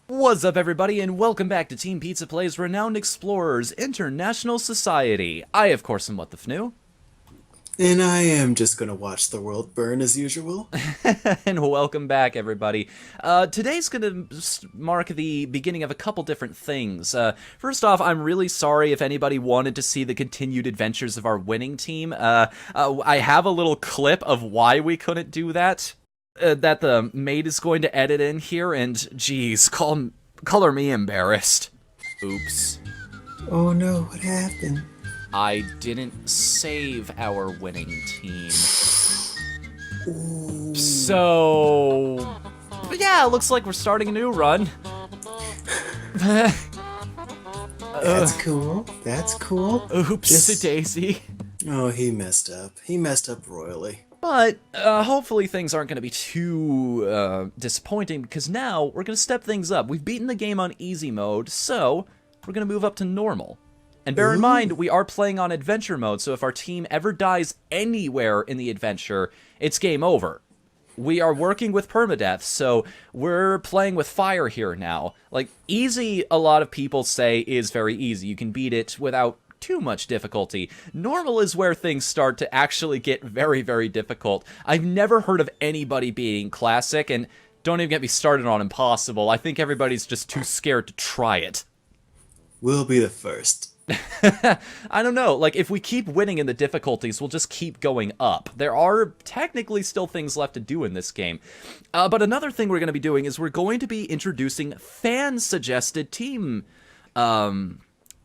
What's up, everybody, and welcome back to Team Pizza Plays Renowned Explorers International Society. I, of course, am Whatthefnu. And I am just gonna watch the world burn as usual. And welcome back, everybody. Today's going to mark the beginning of a couple different things. First off, I'm really sorry if anybody wanted to see the continued adventures of our winning team. I have a little clip of why we couldn't do that. That the maid is going to edit in here, and geez, color me embarrassed. Oops. Oh no, what happened? I didn't save our winning team. Ooh, So, but yeah, it looks like we're starting a new run. that's cool. That's cool. Oops, daisy. Oh, he messed up. He messed up royally. But hopefully things aren't going to be too disappointing, because now we're going to step things up. We've beaten the game on easy mode, so we're going to move up to normal. And bear in mind, we are playing on adventure mode, so if our team ever dies anywhere in the adventure, it's game over. We are working with permadeath, so we're playing with fire here now. Like, easy, a lot of people say, is very easy. You can beat it without too much difficulty. Normal is where things start to actually get very, very difficult. I've never heard of anybody beating classic, and don't even get me started on impossible. I think everybody's just too scared to try it. We'll be the first. I don't know, like, if we keep winning in the difficulties, we'll just keep going up. There are technically still things left to do in this game. But another thing we're going to be doing is we're going to be introducing fan-suggested team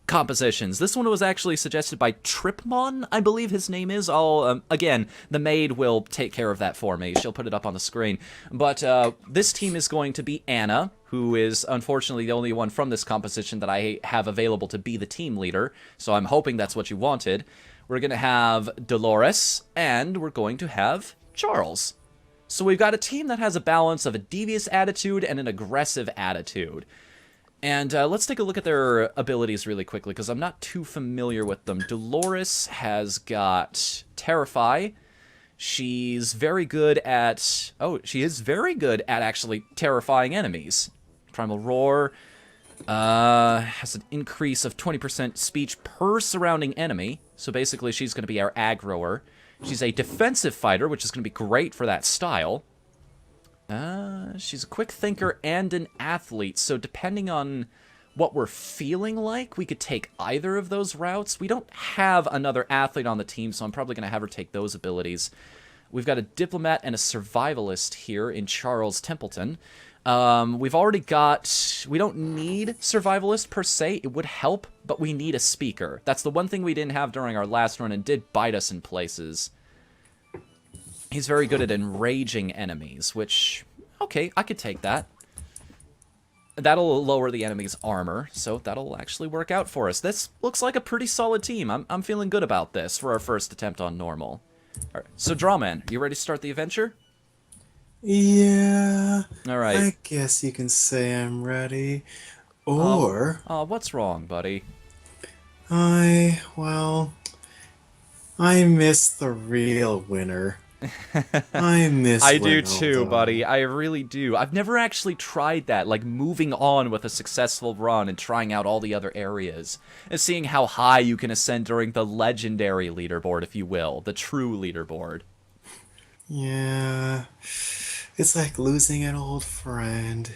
compositions. This one was actually suggested by Tripmon, I believe his name is. Again, the maid will take care of that for me. She'll put it up on the screen. But this team is going to be Anna, who is unfortunately the only one from this composition that I have available to be the team leader. So I'm hoping that's what you wanted. We're going to have Dolores, and we're going to have Charles. So we've got a team that has a balance of a devious attitude and an aggressive attitude. And let's take a look at their abilities really quickly, because I'm not too familiar with them. Dolores has got Terrify. She's very good at... Oh, she is very good at actually terrifying enemies. Primal Roar has an increase of 20% speech per surrounding enemy. So basically, she's going to be our aggroer. She's a defensive fighter, which is going to be great for that style. She's a quick thinker and an athlete, so depending on what we're feeling like, we could take either of those routes. We don't have another athlete on the team, so I'm probably going to have her take those abilities. We've got a diplomat and a survivalist here in Charles Templeton. We've already got... We don't need survivalist per se. It would help, but we need a speaker. That's the one thing we didn't have during our last run and did bite us in places. He's very good at enraging enemies, which, okay, I could take that. That'll lower the enemy's armor, so that'll actually work out for us. This looks like a pretty solid team. I'm feeling good about this for our first attempt on normal. All right, so Drawman, you ready to start the adventure? Yeah, All right. I guess you can say I'm ready. Or, What's wrong, buddy? well, I miss the real winner. I miss I do too, Ronaldo. buddy. I really do. I've never actually tried that, like moving on with a successful run and trying out all the other areas. And seeing how high you can ascend during the legendary leaderboard, if you will. The true leaderboard. Yeah, it's like losing an old friend.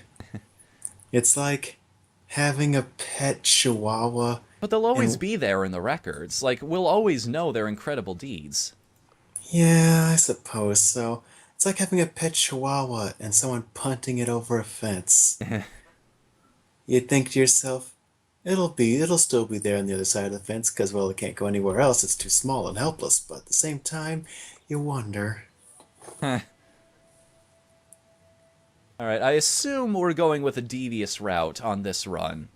It's like having a pet chihuahua But they'll always and be there in the records. Like, we'll always know their incredible deeds. yeah, I suppose so. It's like having a pet chihuahua and someone punting it over a fence. You'd think to yourself, it'll still be there on the other side of the fence because, well, it can't go anywhere else. It's too small and helpless. But at the same time, you wonder. Alright, I assume we're going with a devious route on this run.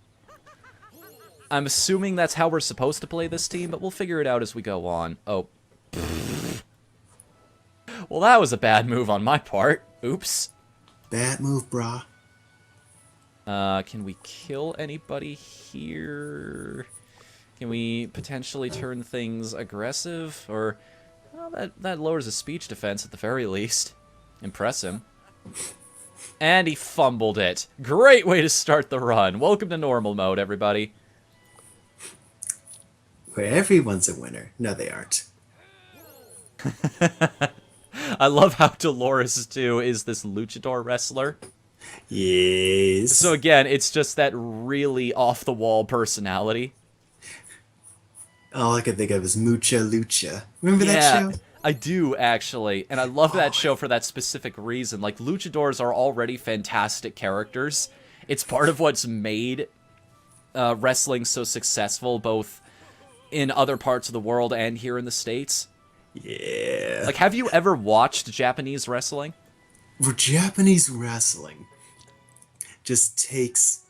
I'm assuming that's how we're supposed to play this team, but we'll figure it out as we go on. Oh. Well, that was a bad move on my part. Oops. Bad move, brah. Can we kill anybody here? Can we potentially turn things aggressive? Or, well, that lowers his speech defense at the very least. Impress him. And he fumbled it. Great way to start the run. Welcome to normal mode, everybody. Where everyone's a winner. No, they aren't. I love how Dolores, too, is this luchador wrestler. Yes. So again, it's just that really off-the-wall personality. All I can think of is Mucha Lucha. Remember that Yeah, show? I do, actually. And I love that show for that specific reason. Like, luchadors are already fantastic characters. It's part of what's made wrestling so successful, both in other parts of the world and here in the States. Yeah. Like, have you ever watched Japanese wrestling? For Japanese wrestling just takes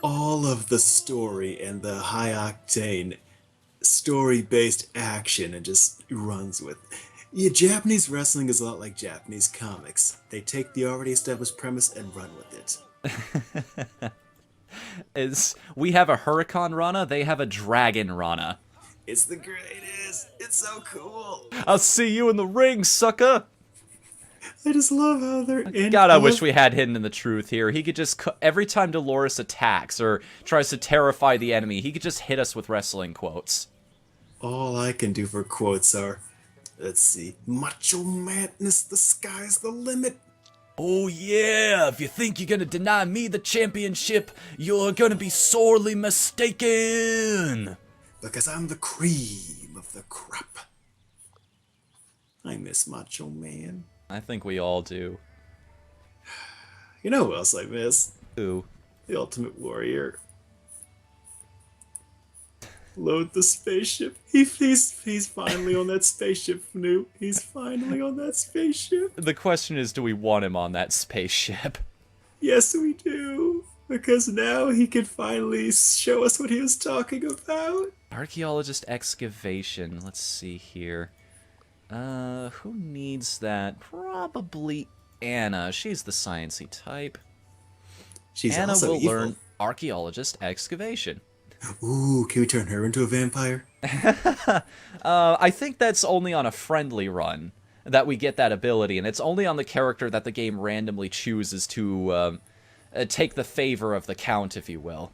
all of the story and the high octane story based action and just runs with. Yeah, Japanese wrestling is a lot like Japanese comics. They take the already established premise and run with it. We have a Huracan Rana, they have a Dragon Rana. It's the greatest. It's so cool. I'll see you in the ring, sucker! I just love how they're in. God, I wish we had Hidden in the Truth here. He could just, every time Dolores attacks or tries to terrify the enemy, he could just hit us with wrestling quotes. All I can do for quotes are, let's see, Macho Madness, the sky's the limit. Oh yeah, if you think you're gonna deny me the championship, you're gonna be sorely mistaken! Because I'm the cream of the crop. I miss Macho Man. I think we all do. You know who else I miss? Ooh. The Ultimate Warrior. Load the spaceship. He's finally on that spaceship, Fnu. He's finally on that spaceship. The question is, do we want him on that spaceship? Yes, we do. Because now he can finally show us what he was talking about. Archaeologist excavation. Let's see here. Who needs that? Probably Anna. She's the sciencey type. She's Anna also will evil. learn archaeologist excavation. Ooh, can we turn her into a vampire? I think that's only on a friendly run that we get that ability, and it's only on the character that the game randomly chooses to take the favor of the count, if you will.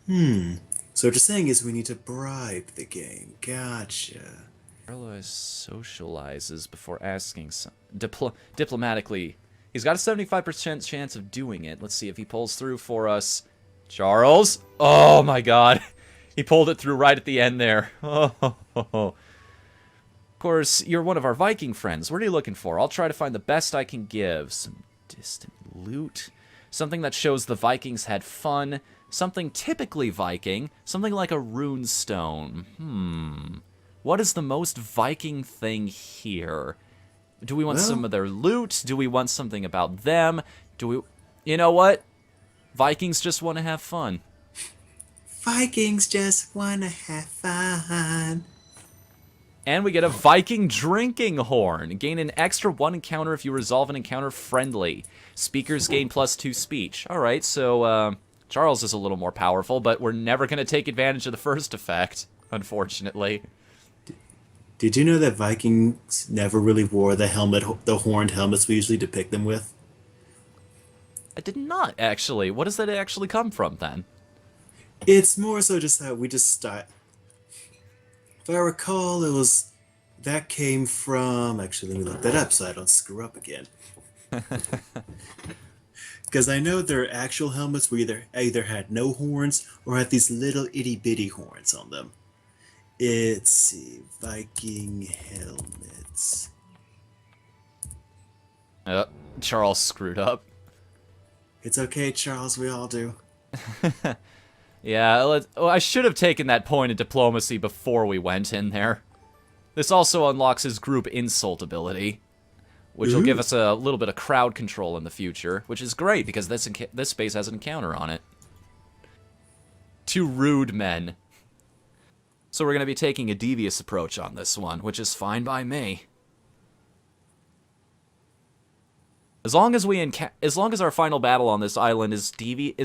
So what you're saying is we need to bribe the game. Gotcha. Carlos socializes before asking some diplomatically. He's got a 75% chance of doing it. Let's see if he pulls through for us. Charles? Oh my god. He pulled it through right at the end there. Oh. Of course, you're one of our Viking friends. What are you looking for? I'll try to find the best I can give. Some distant loot. Something that shows the Vikings had fun. Something typically Viking. Something like a rune stone. What is the most Viking thing here? Do we want some of their loot? Do we want something about them? Do we... You know what? Vikings just want to have fun. Vikings just wanna have fun. And we get a Viking drinking horn. Gain an extra 1 encounter if you resolve an encounter friendly. Speakers gain +2 speech. Alright, so Charles is a little more powerful, but we're never going to take advantage of the first effect, unfortunately. Did you know that Vikings never really wore the horned helmets we usually depict them with? I did not, actually. What does that actually come from, then? It's more so just how we just start. If I recall, that came from. Actually, let me look that up so I don't screw up again. Because I know their actual helmets were either had no horns or had these little itty bitty horns on them. Let's see, Viking helmets. Charles screwed up. It's okay, Charles. We all do. Yeah, I should have taken that point of diplomacy before we went in there. This also unlocks his group insult ability, which will give us a little bit of crowd control in the future, which is great because this space has an encounter on it. 2 rude men. So we're going to be taking a devious approach on this one, which is fine by me. As long as our final battle on this island is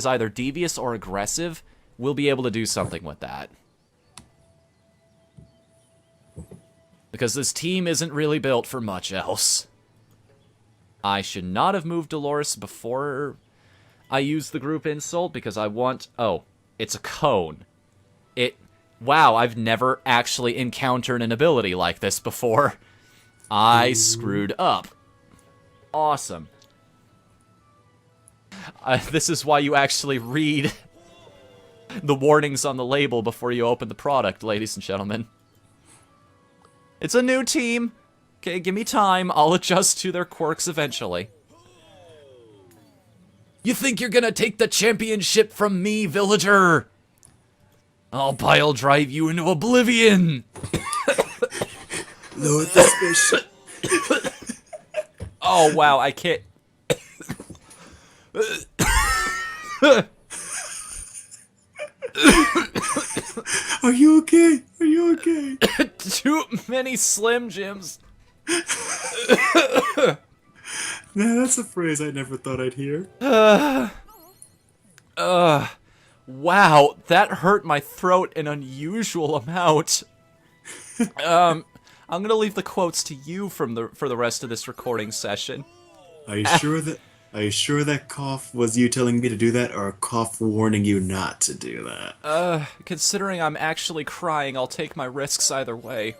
either devious or aggressive, we'll be able to do something with that. Because this team isn't really built for much else. I should not have moved Dolores before I used the group insult because I want... Oh, it's a cone. Wow, I've never actually encountered an ability like this before. I screwed up. Awesome. This is why you actually read the warnings on the label before you open the product, ladies and gentlemen. It's a new team. Okay, give me time. I'll adjust to their quirks eventually. You think you're gonna take the championship from me, villager? I'll pile drive you into oblivion! Load the spaceship. Oh, wow, I can't... Are you okay? Are you okay? Too many Slim Jims. Man, that's a phrase I never thought I'd hear. Wow, that hurt my throat an unusual amount. I'm gonna leave the quotes to you for the rest of this recording session. Are you sure that cough was you telling me to do that, or a cough warning you not to do that? Considering I'm actually crying, I'll take my risks either way.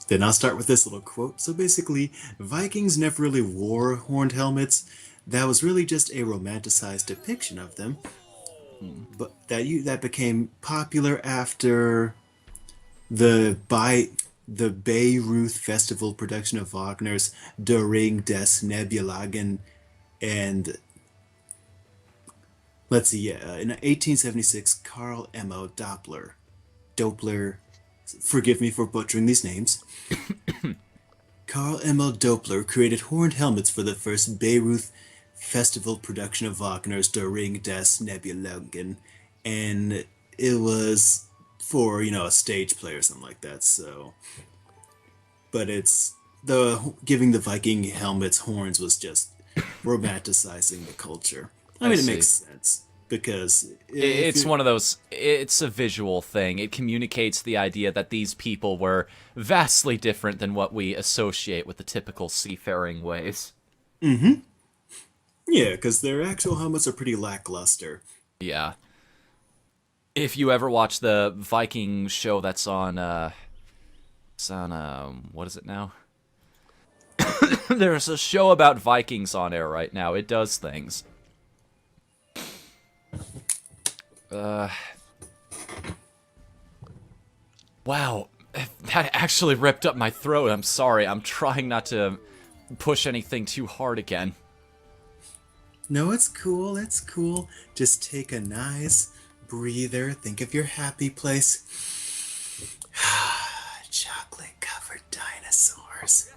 Then I'll start with this little quote. So basically, Vikings never really wore horned helmets. That was really just a romanticized depiction of them. But that became popular after the Bayreuth Festival production of Wagner's Der Ring des Nebulagen, and let's see, in 1876, Karl Emmo Doppler, forgive me for butchering these names. Karl Emil Doppler created horned helmets for the first Bayreuth Festival production of Wagner's Der Ring des Nebulagen, and it was for, a stage play or something like that, so... But giving the Viking helmets horns was just romanticizing the culture. I mean, it makes sense, because... It's one of those... It's a visual thing. It communicates the idea that these people were vastly different than what we associate with the typical seafaring ways. Mm-hmm. Yeah, because their actual helmets are pretty lackluster. Yeah. If you ever watch the Viking show that's on, what is it now? There's a show about Vikings on air right now. It does things. Wow, that actually ripped up my throat. I'm sorry. I'm trying not to push anything too hard again. No, it's cool. It's cool. Just take a nice breather. Think of your happy place. Chocolate-covered dinosaurs.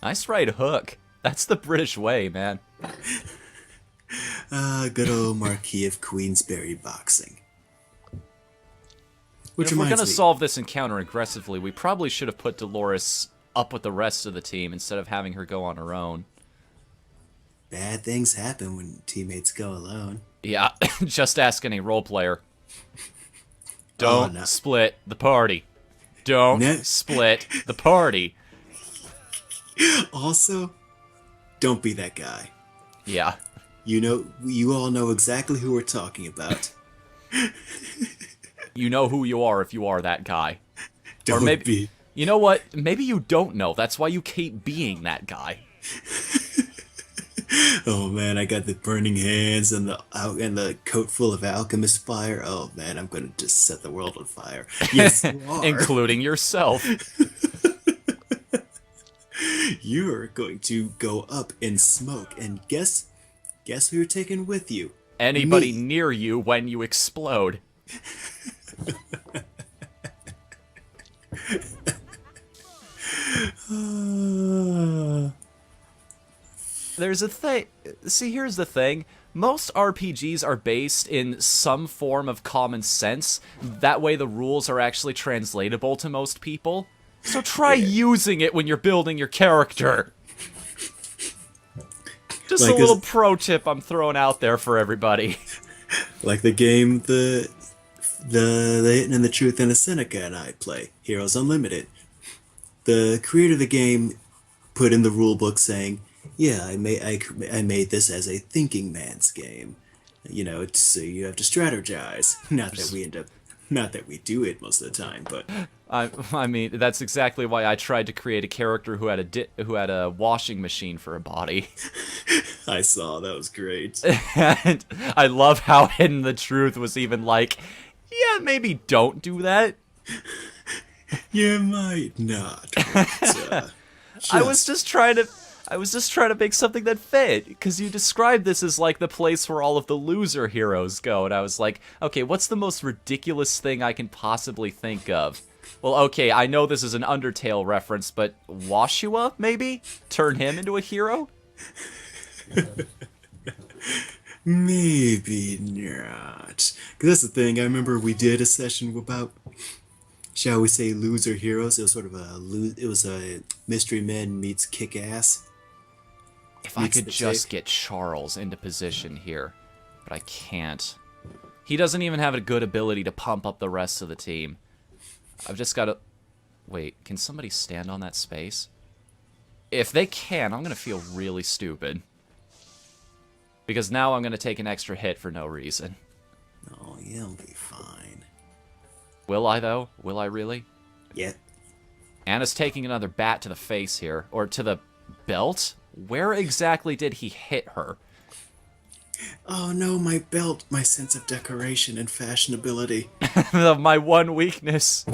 Nice right hook. That's the British way, man. Good old Marquis of Queensberry boxing. Which If we're reminds gonna me, solve this encounter aggressively, we probably should have put Dolores up with the rest of the team instead of having her go on her own. bad things happen when teammates go alone. Yeah, just ask any role player. Don't no. split the party. Don't split the party. Also, don't be that guy. Yeah. You all know exactly who we're talking about. You know who you are if you are that guy. Don't or maybe, be. You know what? Maybe you don't know. That's why you keep being that guy. Oh man, I got the burning hands and the coat full of alchemist fire. Oh man, I'm gonna just set the world on fire. Yes, you are. Including yourself. You're going to go up in smoke, and guess who you're taking with you? Anybody Me. near you when you explode. There's a thing. See, here's the thing. Most RPGs are based in some form of common sense. That way the rules are actually translatable to most people. So try using it when you're building your character. Just a little pro tip I'm throwing out there for everybody. Like the game the Hidden and the Truth and the Seneca and I play, Heroes Unlimited. The creator of the game put in the rule book saying, "Yeah, I made this as a thinking man's game. You know, so you have to strategize. Not that we do it most of the time, but I mean, that's exactly why I tried to create a character who had who had a washing machine for a body. I saw that was great. And I love how Hidden the Truth was even like, yeah, maybe don't do that. You might not. But, I was just trying to make something that fit, because you described this as like the place where all of the loser heroes go, and I was like, okay, what's the most ridiculous thing I can possibly think of? Well, okay, I know this is an Undertale reference, but Washua, maybe? Turn him into a hero? maybe not. 'Cause that's the thing. I remember we did a session about, shall we say, loser heroes. It was sort of it was a Mystery Men meets Kick Ass. If I could just get Charles into position here, but I can't. He doesn't even have a good ability to pump up the rest of the team. I've just got to... Wait, can somebody stand on that space? If they can, I'm going to feel really stupid. Because now I'm going to take an extra hit for no reason. Oh, you'll be fine. Will I, though? Will I really? Yep. Anna's taking another bat to the face here. Or to the belt? Where exactly did he hit her? Oh no, my belt, my sense of decoration and fashionability. My one weakness.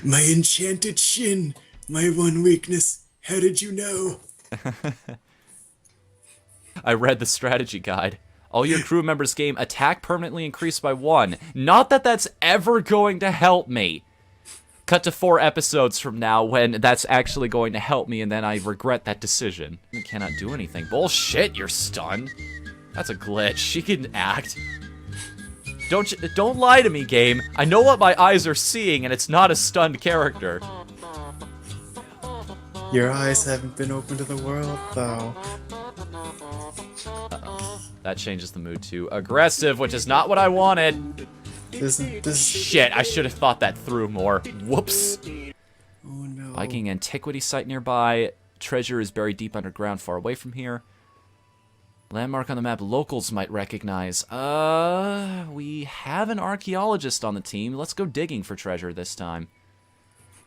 My enchanted shin, my one weakness. How did you know? I read the strategy guide. All your crew members' game attack permanently increased by 1. Not that that's ever going to help me. Cut to 4 episodes from now when that's actually going to help me, and then I regret that decision. You cannot do anything. Bullshit, you're stunned. That's a glitch. She can act. Don't lie to me, game. I know what my eyes are seeing, and it's not a stunned character. Your eyes haven't been open to the world, though. That changes the mood to aggressive, which is not what I wanted. Shit, I should have thought that through more. Whoops. Oh no. Viking antiquity site nearby. Treasure is buried deep underground far away from here. Landmark on the map locals might recognize. We have an archaeologist on the team. Let's go digging for treasure this time.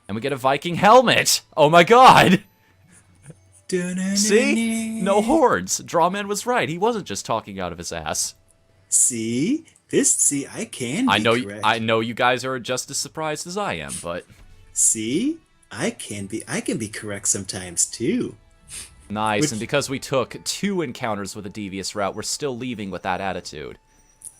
And we get a Viking helmet! Oh my god! See? No hordes. Drawman was right. He wasn't just talking out of his ass. See? I can be correct. I know you guys are just as surprised as I am, but... See? I can be correct sometimes, too. Nice, and because we took 2 encounters with a devious route, we're still leaving with that attitude.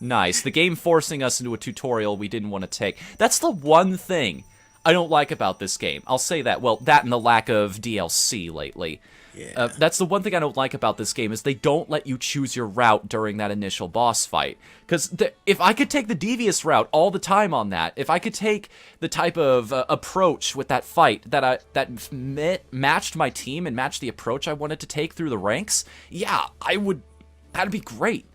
Nice. The game forcing us into a tutorial we didn't want to take. That's the one thing I don't like about this game. I'll say that. Well, that and the lack of DLC lately. Yeah. That's the one thing I don't like about this game, is they don't let you choose your route during that initial boss fight. Because if I could take the devious route all the time on that, if I could take the type of approach with that fight that matched my team and matched the approach I wanted to take through the ranks, yeah, that'd be great.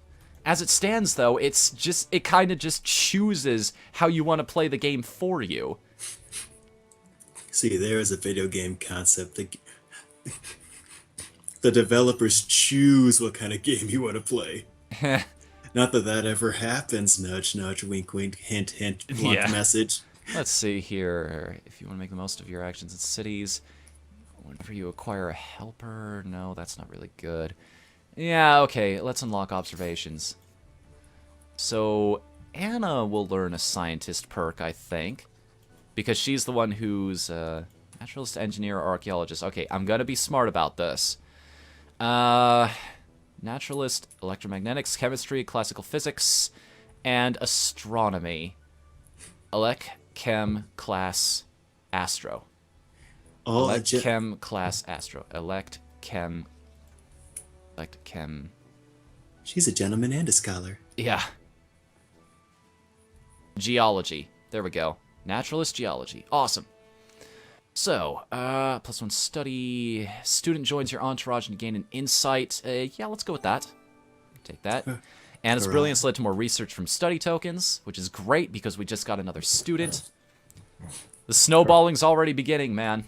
As it stands, though, it kind of just chooses how you want to play the game for you. See, there is a video game concept that the developers choose what kind of game you want to play. Not that ever happens. Nudge, nudge, wink, wink, hint, hint, blunt message. Let's see here. If you want to make the most of your actions in cities, whenever you acquire a helper, no, that's not really good. Yeah, okay, let's unlock observations. So, Anna will learn a scientist perk, I think, because she's the one who's naturalist, engineer, or archaeologist. Okay, I'm gonna be smart about this. Naturalist, electromagnetics, chemistry, classical physics, and astronomy. Elec, chem, class, astro. Elect, chem, class, astro. Elect, chem. She's a gentleman and a scholar. Yeah. Geology. There we go. Naturalist geology. Awesome. So, +1 study. Student joins your entourage and gain an insight. Yeah, let's go with that. Take that. And its brilliance led to more research from study tokens, which is great because we just got another student. The snowballing's already beginning, man.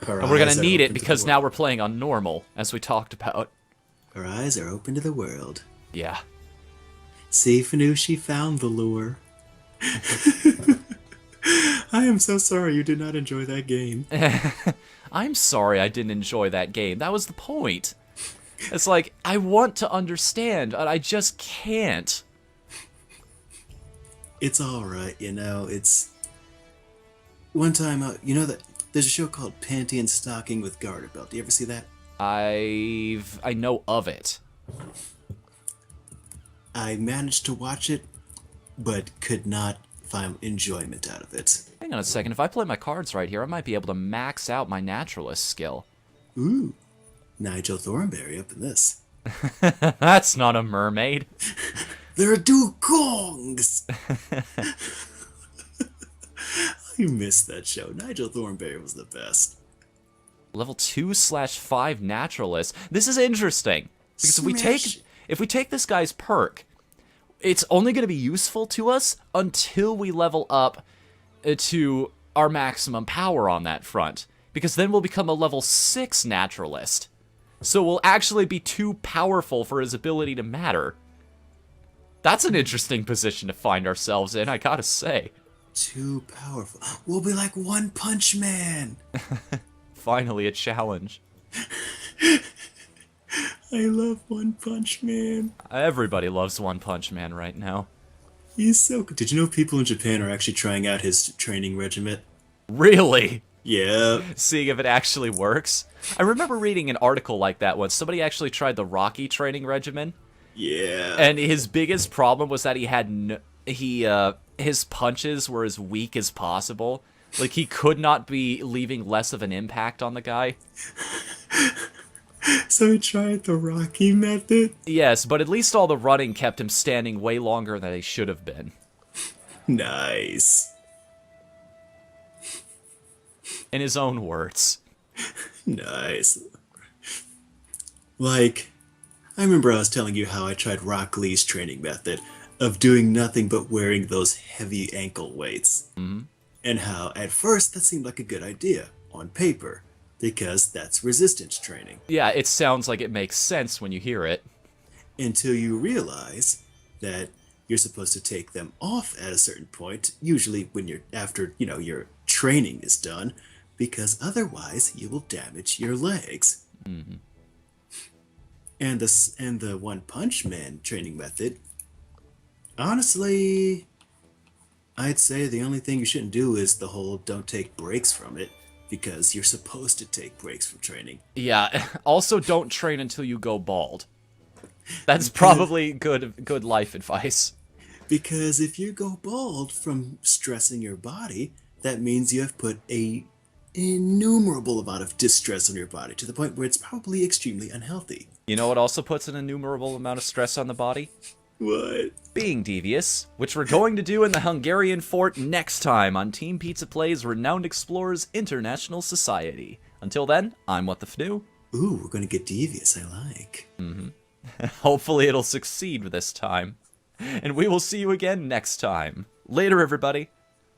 Her And we're gonna eyes are need it open to the because now world. we're playing on normal, as we talked about. Her eyes are open to the world. Yeah. See, Fnu, she found the lure. I am so sorry you did not enjoy that game. I'm sorry I didn't enjoy that game. That was the point. It's like, I want to understand, and I just can't. It's alright, you know, it's... One time, you know that there's a show called Panty and Stocking with Garter Belt. Do you ever see that? I know of it. I managed to watch it, but could not find enjoyment out of it. Hang on a second, if I play my cards right here, I might be able to max out my naturalist skill. Ooh, Nigel Thornberry up in this. That's not a mermaid. There are dugongs! I missed that show. Nigel Thornberry was the best. Level 2/5 naturalist. This is interesting. Because Smash. if we take this guy's perk, it's only going to be useful to us until we level up to our maximum power on that front. Because then we'll become a level 6 naturalist. So we'll actually be too powerful for his ability to matter. That's an interesting position to find ourselves in, I gotta say. Too powerful. We'll be like One Punch Man. Finally, a challenge. I love One Punch Man. Everybody loves One Punch Man right now. He's so good. Did you know people in Japan are actually trying out his training regiment? Really? Yeah. Seeing if it actually works. I remember reading an article like that once. Somebody actually tried the Rocky training regimen, Yeah. and his biggest problem was that he had his punches were as weak as possible. Like, he could not be leaving less of an impact on the guy. So he tried the Rocky method? Yes, but at least all the running kept him standing way longer than he should have been. Nice. In his own words. Nice. Like, I remember I was telling you how I tried Rock Lee's training method of doing nothing but wearing those heavy ankle weights. Mm-hmm. And how, at first, that seemed like a good idea, on paper, because that's resistance training. Yeah, it sounds like it makes sense when you hear it. Until you realize that you're supposed to take them off at a certain point, usually when you're after, your training is done, because otherwise you will damage your legs. Mm-hmm. And the One Punch Man training method, honestly, I'd say the only thing you shouldn't do is the whole don't take breaks from it, because you're supposed to take breaks from training. Yeah, also don't train until you go bald. That's probably good life advice. Because if you go bald from stressing your body, that means you have put a innumerable amount of distress on your body, to the point where it's probably extremely unhealthy. You know what also puts an innumerable amount of stress on the body? What? Being devious, which we're going to do in the Hungarian fort next time on Team Pizza Plays Renowned Explorers International Society. Until then, I'm Whatthefnu. Ooh, we're gonna get devious, I like. Hopefully it'll succeed this time. And we will see you again next time. Later, everybody.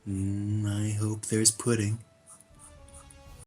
I hope there's pudding.